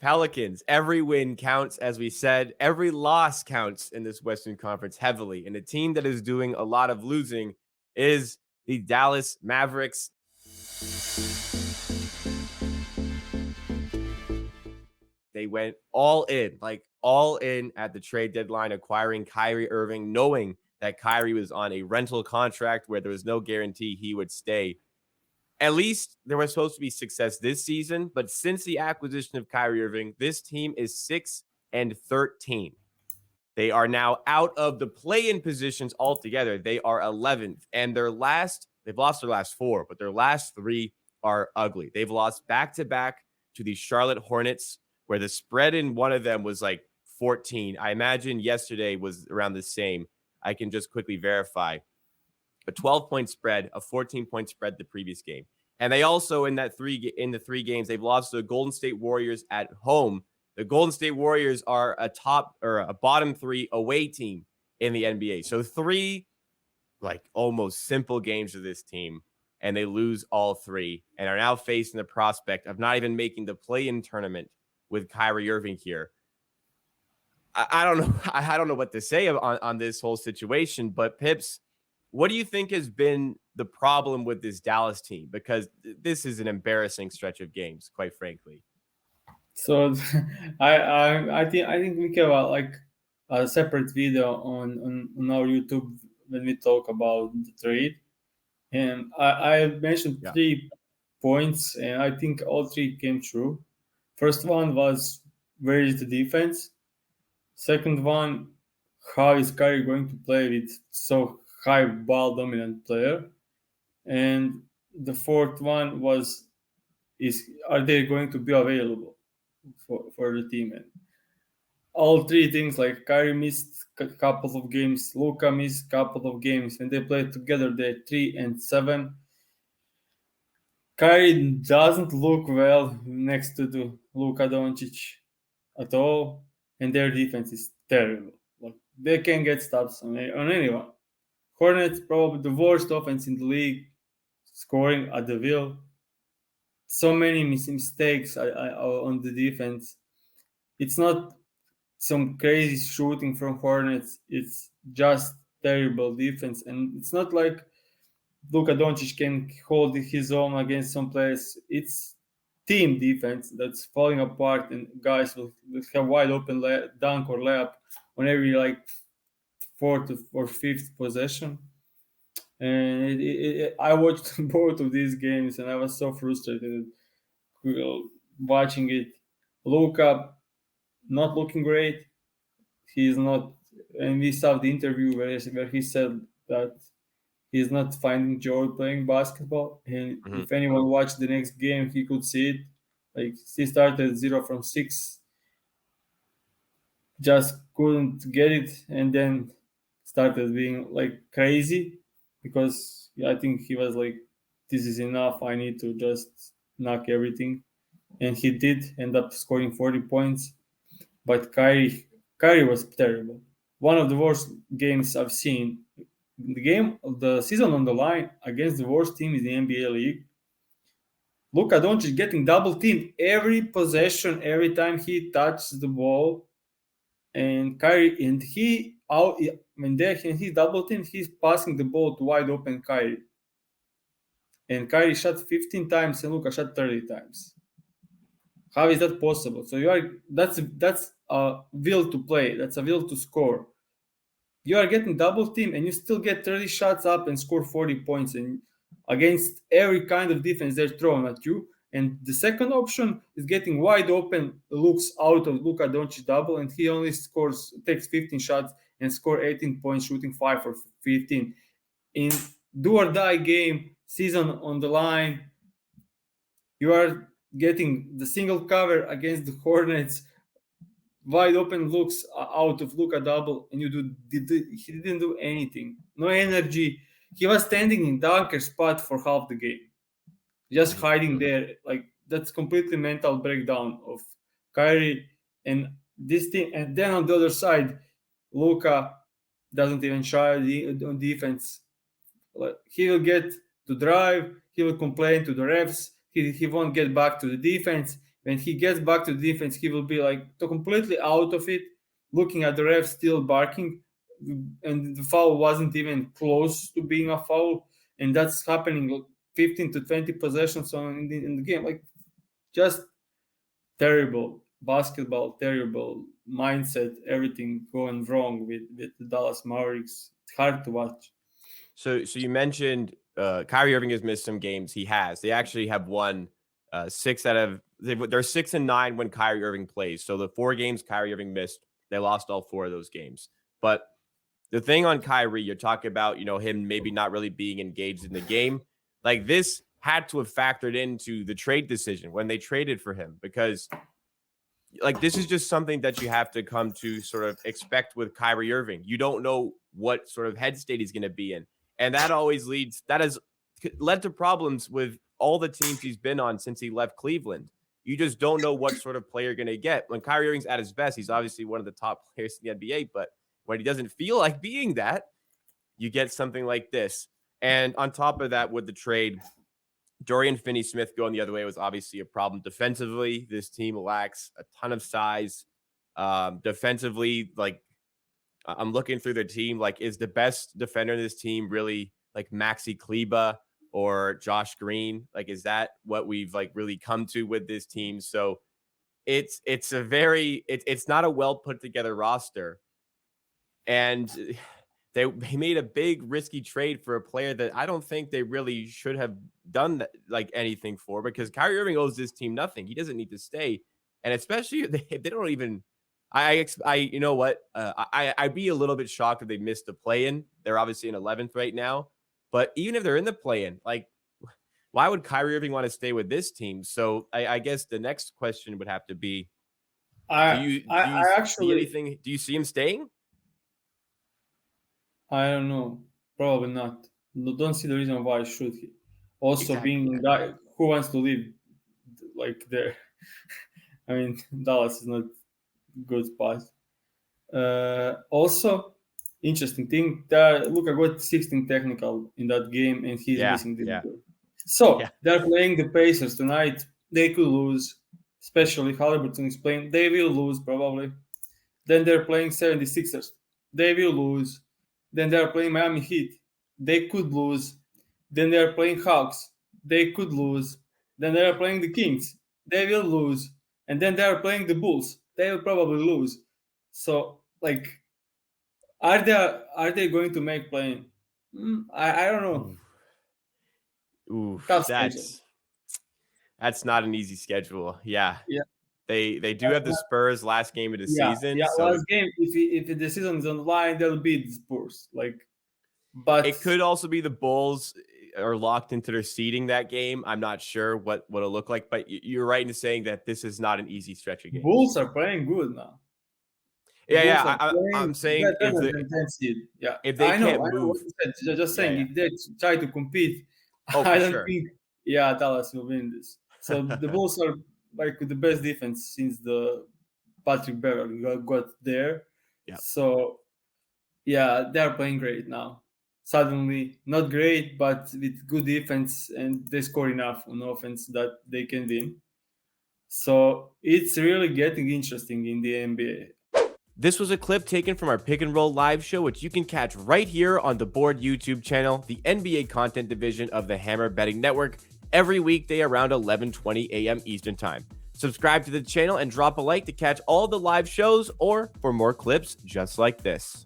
Pelicans, every win counts, as we said. Every loss counts in this Western Conference heavily. And a team that is doing a lot of losing is the Dallas Mavericks. They went all in at the trade deadline, acquiring Kyrie Irving, knowing that Kyrie was on a rental contract where there was no guarantee he would stay. At least there was supposed to be success this season, but since the acquisition of Kyrie Irving, this team is 6-13. They are now out of the play-in positions altogether. They are 11th, and they've lost their last 4, but their last 3 are ugly. They've lost back-to-back to the Charlotte Hornets, where the spread in one of them was like 14. I imagine yesterday was around the same. I can just quickly verify. A 12-point spread, a 14-point spread the previous game. And they also, in the 3 games, they've lost to the Golden State Warriors at home. The Golden State Warriors are a bottom 3 away team in the NBA. So 3 like almost simple games of this team, and they lose all 3 and are now facing the prospect of not even making the play-in tournament with Kyrie Irving here. I don't know. I don't know what to say on this whole situation, but Pips, what do you think has been the problem with this Dallas team? Because this is an embarrassing stretch of games, quite frankly. So I think we have a separate video on our YouTube when we talk about the trade, and I mentioned 3 points, and I think all 3 came true. First one was, where is the defense? Second one, how is Kyrie going to play with so high ball dominant player? And the fourth one was, are they going to be available for the team? And all 3 things, like Kyrie missed a couple of games, Luka missed a couple of games. When they played together, they're 3-7. Kyrie doesn't look well next to the Luka Doncic at all, and their defense is terrible. Like, they can't get stops on anyone. Hornets probably the worst offense in the league, scoring at the will. So many mistakes on the defense. It's not some crazy shooting from Hornets. It's just terrible defense, and it's not like Luka Doncic can hold his own against some players. It's team defense that's falling apart, and guys will have wide open dunk or layup on every 4th or 5th possession. And I watched both of these games, and I was so frustrated watching it. Luka not looking great. He's not, and we saw the interview where he said that he's not finding joy playing basketball. And if anyone watched the next game, he could see it. Like, he started 0 from 6, just couldn't get it, and then started being crazy, because I think he was like, this is enough, I need to just knock everything. And he did end up scoring 40 points. But Kyrie was terrible. One of the worst games I've seen. The season on the line against the worst team in the NBA league. Luka Doncic getting double teamed every possession, every time he touches the ball. And Kyrie, and when he's double teamed, he's passing the ball to wide open Kyrie. And Kyrie shot 15 times and Luka shot 30 times. How is that possible? So that's a will to play. That's a will to score. You are getting double team and you still get 30 shots up and score 40 points, and against every kind of defense they're throwing at you. And the second option is getting wide open looks out of Luka Doncic double, and he only takes 15 shots and score 18 points, shooting 5 for 15. In do or die game, season on the line, you are getting the single cover against the Hornets, wide open looks out of Luka double, and he didn't do anything. No energy. He was standing in dunker spot for half the game, just hiding there. Like, that's completely mental breakdown of Kyrie and this team. And then on the other side, Luka doesn't even try on defense. He will get to drive. He will complain to the refs. He won't get back to the defense. When he gets back to defense, he will be like completely out of it, looking at the ref, still barking, and the foul wasn't even close to being a foul, and that's happening 15 to 20 possessions in the game. Like, just terrible basketball, terrible mindset, everything going wrong with the Dallas Mavericks. It's hard to watch. So you mentioned Kyrie Irving has missed some games. He has. They actually have won 6 out of. They're 6-9 when Kyrie Irving plays. So the 4 games Kyrie Irving missed, they lost all 4 of those games. But the thing on Kyrie, you're talking about, him maybe not really being engaged in the game. Like, this had to have factored into the trade decision when they traded for him, because like, this is just something that you have to come to sort of expect with Kyrie Irving. You don't know what sort of head state he's going to be in. And that has led to problems with all the teams he's been on since he left Cleveland. You just don't know what sort of player you're going to get. When Kyrie Irving's at his best, he's obviously one of the top players in the NBA, but when he doesn't feel like being that, you get something like this. And on top of that, with the trade, Dorian Finney-Smith going the other way was obviously a problem. Defensively, this team lacks a ton of size. Defensively, like, I'm looking through their team, like, is the best defender in this team really like Maxi Kleba or Josh Green? Like, is that what we've like really come to with this team? So it's not a well put together roster. And they made a big risky trade for a player that I don't think they really should have done that, like, anything for, because Kyrie Irving owes this team nothing. He doesn't need to stay. And especially if they don't even, you know what? I'd be a little bit shocked if they missed the play-in. They're obviously in 11th right now. But even if they're in the play-in, like, why would Kyrie Irving want to stay with this team? So I guess the next question would have to be, do you see anything? Do you see him staying? I don't know. Probably not. Don't see the reason why should he. Also, Exactly. being guy who wants to live like there. I mean, Dallas is not good spot. Also, interesting thing that Luka got 16 technical in that game, and he's missing this goal. So they're playing the Pacers tonight. They could lose, especially Halliburton is playing. They will lose probably. Then they're playing 76ers. They will lose. Then they're playing Miami Heat. They could lose. Then they're playing Hawks. They could lose. Then they're playing the Kings. They will lose. And then they're playing the Bulls. They will probably lose. So, like, are they going to make playing? I don't know. Oof, that's not an easy schedule. Yeah. They do have the Spurs last game of the season. Yeah, so last game. If the season is on the line, they'll beat the Spurs. But it could also be the Bulls are locked into their seeding that game. I'm not sure what it'll look like, but you're right in saying that this is not an easy stretch of games. Bulls are playing good now. I'm saying if they can't move. Just saying, if they try to compete, I don't think Dallas will win this. So the Bulls are like the best defense since the Patrick Beverly got there. So they're playing great now. Suddenly, not great, but with good defense, and they score enough on offense that they can win. So it's really getting interesting in the NBA. This was a clip taken from our Pick and Roll live show, which you can catch right here on the Board YouTube channel, the NBA content division of the Hammer Betting Network, every weekday around 11:20 a.m. Eastern Time. Subscribe to the channel and drop a like to catch all the live shows or for more clips just like this.